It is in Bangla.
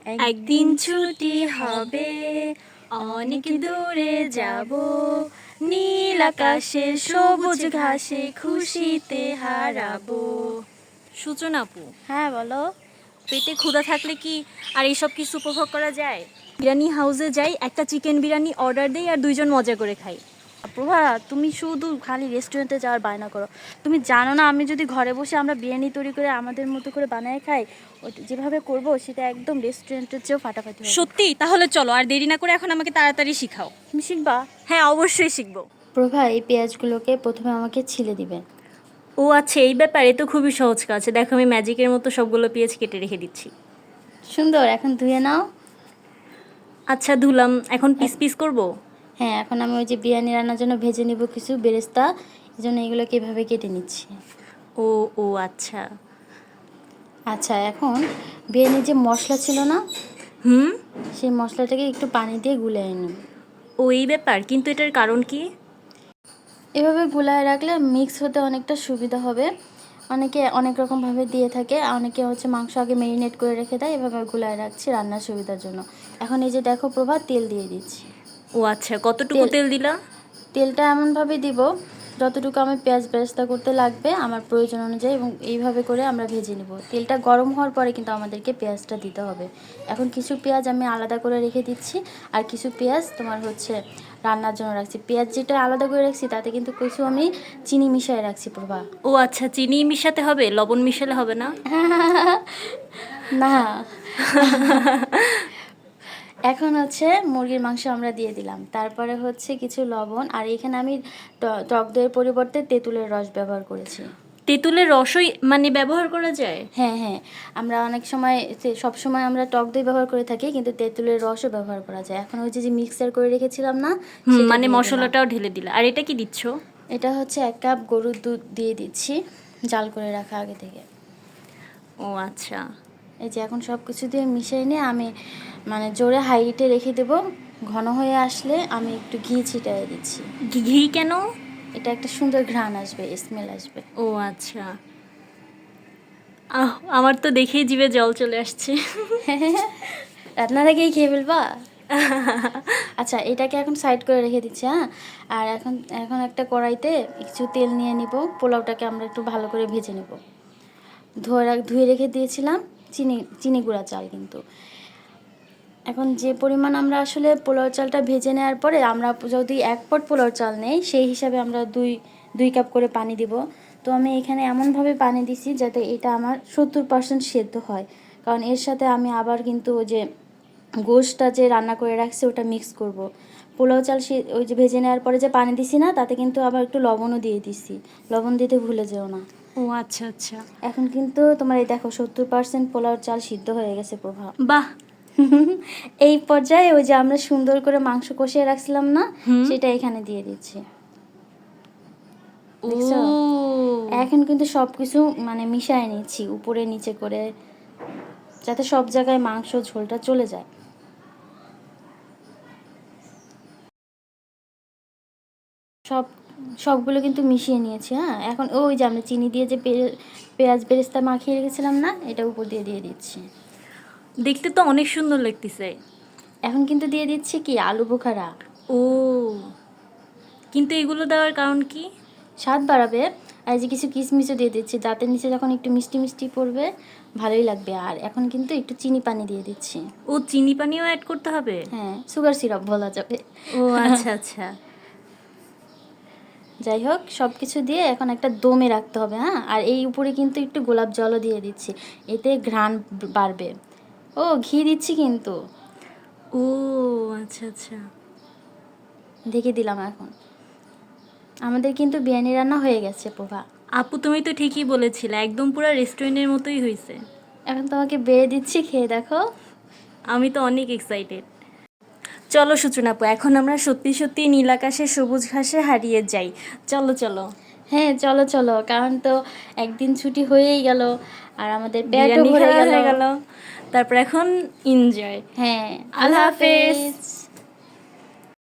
একদিন ছুটি হবে, অনেক দূরে যাব, নীল আকাশে সবুজ ঘাসে খুশিতে হারাবো। সূচনা আপু, হ্যাঁ বলো। পেটে ক্ষুধা থাকলে কি আর এইসব কিছু উপভোগ করা যায়? বিরিয়ানি হাউসে যাই, একটা চিকেন বিরিয়ানি অর্ডার দেই আর দুইজন মজা করে খাই। প্রভা, তুমি শুধু খালি রেস্টুরেন্টে যাওয়ার বায়না করো। তুমি জানো না, আমি যদি ঘরে বসে আমরা বিরিয়ানি তৈরি করে আমাদের মতো করে বানায় খাই, যেভাবে করব সেটা একদম রেস্টুরেন্টের চেয়েও ফাটাফাটি হবে। সত্যি? তাহলে চলো, আর দেরি না করে এখন আমাকে তাড়াতাড়ি শিখাও। তুমি শিখবা? হ্যাঁ, অবশ্যই শিখবো। প্রভা, এই পেঁয়াজগুলোকে প্রথমে আমাকে ছিলে দিবে। ও আচ্ছা, এই ব্যাপার। এ তো খুবই সহজ কাজ। দেখো, আমি ম্যাজিকের মতো সবগুলো পেঁয়াজ কেটে রেখে দিচ্ছি। সুন্দর, এখন ধুয়ে নাও। আচ্ছা, ধুলাম। এখন পিস পিস করব? হ্যাঁ, এখন আমি ওই যে বিরিয়ানি রান্নার জন্য ভেজে নিব কিছু বেরেস্তা, এই জন্য এগুলোকে এভাবে কেটে নিচ্ছি। ও ও আচ্ছা। আচ্ছা, এখন বিরিয়ানির যে মশলা ছিল না, হুম। সেই মশলাটাকে একটু পানি দিয়ে গুলিয়ে নিই। ও, এই ব্যাপার। কিন্তু এটার কারণ কি? এভাবে গুলায় রাখলে মিক্স হতে অনেকটা সুবিধা হবে। অনেকে অনেক রকমভাবে দিয়ে থাকে, অনেকে হচ্ছে মাংস আগে ম্যারিনেট করে রেখে দেয়, এভাবে গুলায় রাখছি রান্নার সুবিধার জন্য। এখন এই যে দেখো প্রভা, তেল দিয়ে দিচ্ছি। ও আচ্ছা, কতটুকু তেল দিলা? তেলটা এমনভাবে দিব যতটুকু আমি পেঁয়াজ বেরেস্তা করতে লাগবে আমার প্রয়োজন অনুযায়ী, এবং এইভাবে করে আমরা ভেজে নেব। তেলটা গরম হওয়ার পরে কিন্তু আমাদেরকে পেঁয়াজটা দিতে হবে। এখন কিছু পেঁয়াজ আমি আলাদা করে রেখে দিচ্ছি, আর কিছু পেঁয়াজ তোমার হচ্ছে রান্নার জন্য রাখছি। পেঁয়াজ যেটা আলাদা করে রাখছি তাতে কিন্তু কিছু আমি চিনি মিশিয়ে রাখছি প্রভা। ও আচ্ছা, চিনি মিশাতে হবে? লবণ মিশালে হবে না? না। এখন হচ্ছে মুরগির মাংস আমরা দিয়ে দিলাম, তারপরে হচ্ছে কিছু লবণ, আর এখানে আমি টক দইয়ের পরিবর্তে তেঁতুলের রস ব্যবহার করেছি। তেঁতুলের রসই মানে ব্যবহার করা যায়? হ্যাঁ হ্যাঁ, আমরা অনেক সময় সব সময় আমরা টক দই ব্যবহার করে থাকি, কিন্তু তেঁতুলের রসও ব্যবহার করা যায়। এখন ওই যে মিক্সার করে রেখেছিলাম না, সেটা মানে দিয়ে দিলাম। মশলাটাও ঢেলে দিলা। আর এটা কি দিচ্ছ? এটা হচ্ছে 1 কাপ গরুর দুধ দিয়ে দিচ্ছি, জাল করে রাখা আগে থেকে। ও আচ্ছা। এই যে এখন সব কিছু দিয়ে মিশিয়ে নিয়ে আমি মানে জোরে হাইটে রেখে দেবো। ঘন হয়ে আসলে আমি একটু ঘি ছিটিয়ে দিচ্ছি। ঘি কেন? এটা একটা সুন্দর ঘ্রাণ আসবে, স্মেল আসবে। ও আচ্ছা। আমার তো দেখেই জিভে জল চলে আসছে। রান্নার আগেই খেয়ে ফেলবা? আচ্ছা, এটাকে এখন সাইড করে রেখে দিচ্ছি। হ্যাঁ, আর এখন এখন একটা কড়াইতে কিছু তেল নিয়ে নিব। পোলাওটাকে আমরা একটু ভালো করে ভেজে নেব। ধুয়ে রেখে দিয়েছিলাম চিনি গুঁড়া চাল কিন্তু। এখন যে পরিমাণ আমরা আসলে পোলাও চালটা ভেজে নেওয়ার পরে আমরা যদি 1 পট পোলাও চাল নেই, সেই হিসাবে আমরা দুই কাপ করে পানি দিব। তো আমি এখানে এমনভাবে পানি দিছি যাতে এটা আমার 70% সেদ্ধ হয়, কারণ এর সাথে আমি আবার কিন্তু ওই যে গোশটা যে রান্না করে রাখছি ওটা মিক্স করব। পোলাও চাল ওই যে ভেজে নেওয়ার পরে যে পানি দিছি না, তাতে কিন্তু আবার একটু লবণও দিয়ে দিছি। লবণ দিতে ভুলে যেও না। ও আচ্ছা আচ্ছা। এখন কিন্তু তোমার এই দেখো 70% পোলাও চাল সিদ্ধ হয়ে গেছে প্রভা। বাহ। এই পর্যায়ে ওই যে আমরা সুন্দর করে মাংস কষিয়ে রাখছিলাম না, সেটা এখানে দিয়ে দিচ্ছি। দেখছো? এখন কিন্তু সবকিছু মানে মিশিয়ে নিচ্ছি উপরে নিচে করে, যাতে সব জায়গায় মাংস ঝোলটা চলে যায়। সবগুলো কিন্তু মিশিয়ে নিয়েছি। হ্যাঁ, এখন ওই যে আমরা চিনি দিয়ে যে পেঁয়াজ বেরেস্তা মাখিয়ে রেখেছিলাম না, এটা উপর দিয়ে দিচ্ছি। দেখতে তো অনেক সুন্দর লাগতেছে। এখন কিন্তু দিয়ে দিচ্ছি কি আলু বোখারা। ও, কিন্তু এগুলো দেওয়ার কারণ কি? স্বাদ বাড়াবে। আর যে কিছু কিশমিশও দিয়ে দিচ্ছি, দাঁতের নিচে যখন একটু মিষ্টি মিষ্টি পড়বে ভালোই লাগবে। আর এখন কিন্তু একটু চিনি পানি দিয়ে দিচ্ছি। ও, চিনি পানিও অ্যাড করতে হবে? হ্যাঁ, সুগার সিরাপ বলা যাবে। ও আচ্ছা আচ্ছা। যাই হোক, সব কিছু দিয়ে এখন একটা দমে রাখতে হবে। হ্যাঁ, আর এই উপরে কিন্তু একটু গোলাপ জলও দিয়ে দিচ্ছি, এতে ঘ্রাণ বাড়বে। ও, ঘি দিচ্ছি কিন্তু। ও আচ্ছা আচ্ছা। দেখে দিলাম। এখন আমাদের কিন্তু বিরিয়ানি রান্না হয়ে গেছে প্রভা। আপু, তুমি তো ঠিকই বলেছিলে, একদম পুরো রেস্টুরেন্টের মতোই হয়েছে। এখন তোমাকে বেড়ে দিচ্ছি, খেয়ে দেখো। আমি তো অনেক এক্সাইটেড। চলো সূচনা আপু, এখন আমরা সত্যি সত্যি নীল আকাশের সবুজ ঘাসে হারিয়ে যাই। চলো চলো। হ্যাঁ চলো চলো, কারণ তো একদিন ছুটি হয়েই গেল, আর আমাদের পেটও বিরিয়ানি ভরে খাওয়া হয়ে গেল। গেল। তারপর এখন এনজয়। হ্যাঁ, আল্লাহ আল্লাহ হাফেজ। হাফেজ।